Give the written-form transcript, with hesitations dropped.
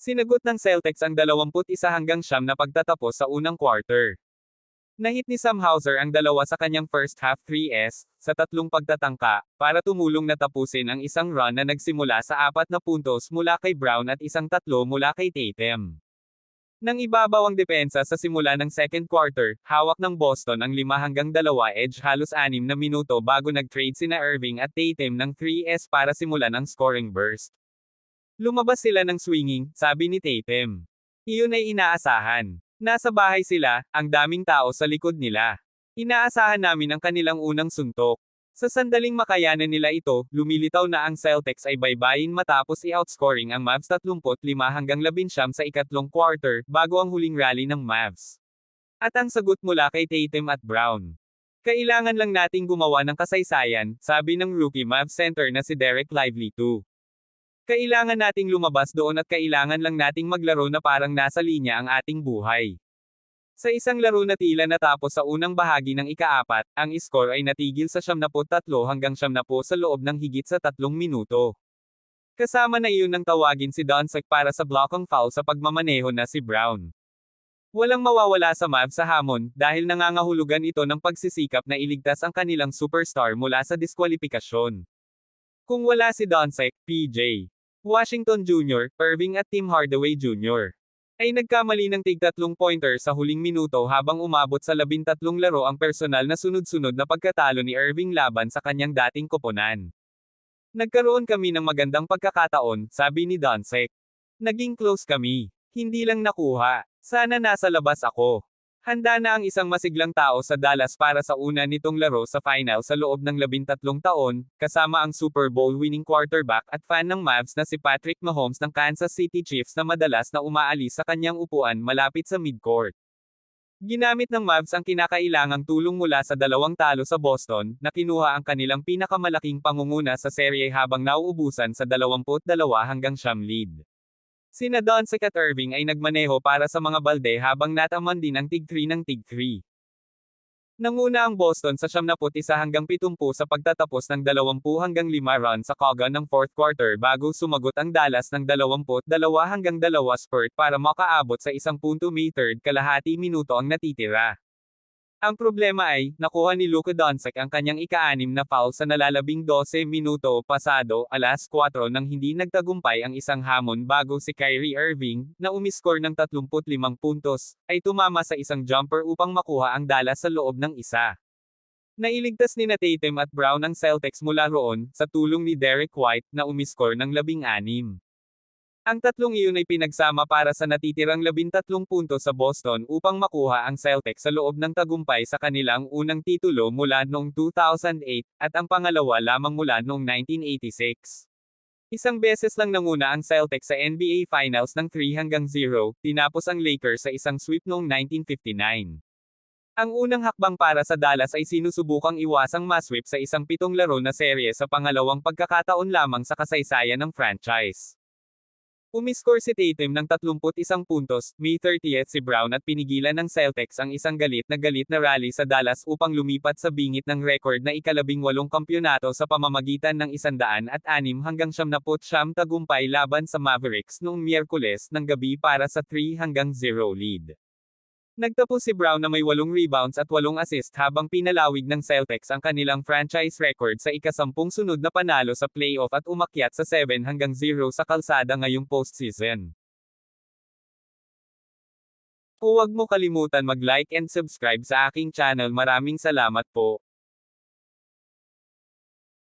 Sinagot ng Celtics ang 21-9 na pagtatapos sa unang quarter. Nahit ni Sam Hauser ang dalawa sa kanyang first half 3s, sa tatlong pagtatangka, para tumulong na tapusin ang isang run na nagsimula sa 4 na puntos mula kay Brown at isang tatlo mula kay Tatum. Nang ibabaw ang depensa sa simula ng second quarter, hawak ng Boston ang 5-2 edge halos 6 na minuto bago nag-trade sina Irving at Tatum ng 3s para simulan ang scoring burst. Lumabas sila ng swinging, sabi ni Tatum. Iyon ay inaasahan. Nasa bahay sila, ang daming tao sa likod nila. Inaasahan namin ang kanilang unang suntok. Sa sandaling makayanan nila ito, lumilitaw na ang Celtics ay baybayin matapos i-outscoring ang Mavs 35-11 sa ikatlong quarter, bago ang huling rally ng Mavs. At ang sagot mula kay Tatum at Brown. Kailangan lang nating gumawa ng kasaysayan, sabi ng rookie Mavs center na si Derek Lively 2. Kailangan nating lumabas doon at kailangan lang nating maglaro na parang nasa linya ang ating buhay. Sa isang laro na tila natapos sa unang bahagi ng ika-4, ang score ay natigil sa 73-70 sa loob ng higit sa 3 minuto. Kasama na iyon nang tawagin si Doncic para sa blockang foul sa pagmamaneho na si Brown. Walang mawawala sa Mavs sa hamon, dahil nangangahulugan ito ng pagsisikap na iligtas ang kanilang superstar mula sa diskwalipikasyon. Kung wala si Doncic, PJ Washington Jr., Irving at Tim Hardaway Jr. ay nagkamali ng tig-3 pointer sa huling minuto habang umabot sa 13 laro ang personal na sunod-sunod na pagkatalo ni Irving laban sa kanyang dating koponan. Nagkaroon kami ng magandang pagkakataon, sabi ni Doncic. Naging close kami. Hindi lang nakuha. Sana nasa labas ako. Handa na ang isang masiglang tao sa Dallas para sa una nitong laro sa final sa loob ng 13 taon, kasama ang Super Bowl winning quarterback at fan ng Mavs na si Patrick Mahomes ng Kansas City Chiefs na madalas na umaalis sa kanyang upuan malapit sa midcourt. Ginamit ng Mavs ang kinakailangang tulong mula sa dalawang talo sa Boston, na kinuha ang kanilang pinakamalaking pangunguna sa serye habang nauubusan sa 22-9 lead. Sina Doncic at Irving ay nagmaneho para sa mga balde habang nataman din ang tig-3 ng tig-3. Nanguna ang Boston sa 71-70 sa pagtatapos ng 20-5 run sa kaga ng fourth quarter bago sumagot ang Dallas ng 22-2 spurt para makaabot sa 1 punto may third kalahati minuto ang natitira. Ang problema ay, nakuha ni Luka Doncic ang kanyang ika-6 na foul sa nalalabing 12 minuto pasado, 4 nang hindi nagtagumpay ang isang hamon bago si Kyrie Irving, na umiskor ng 35 puntos, ay tumama sa isang jumper upang makuha ang Dallas sa loob ng isa. Nailigtas ni Tatum at Brown ang Celtics mula roon, sa tulong ni Derek White, na umiskor ng 16. Ang tatlong iyon ay pinagsama para sa natitirang 13 puntos sa Boston upang makuha ang Celtics sa loob ng tagumpay sa kanilang unang titulo mula noong 2008, at ang pangalawa lamang mula noong 1986. Isang beses lang nanguna ang Celtics sa NBA Finals ng 3-0, tinapos ang Lakers sa isang sweep noong 1959. Ang unang hakbang para sa Dallas ay sinusubukang iwasang masweep sa isang 7 laro na serye sa pangalawang pagkakataon lamang sa kasaysayan ng franchise. Umiskor si Tatum ng 31 puntos, May 30 si Brown at pinigilan ng Celtics ang isang galit na rally sa Dallas upang lumipat sa bingit ng record na ika-18 kampyonato sa pamamagitan ng 106-79 tagumpay laban sa Mavericks noong Miyerkules ng gabi para sa 3-0 lead. Nagtapos si Brown na may 8 rebounds at 8 assist habang pinalawig ng Celtics ang kanilang franchise record sa ika-10 sunod na panalo sa playoff at umakyat sa 7-0 sa kalsada ngayong postseason. Huwag mo kalimutan mag-like and subscribe sa aking channel. Maraming salamat po.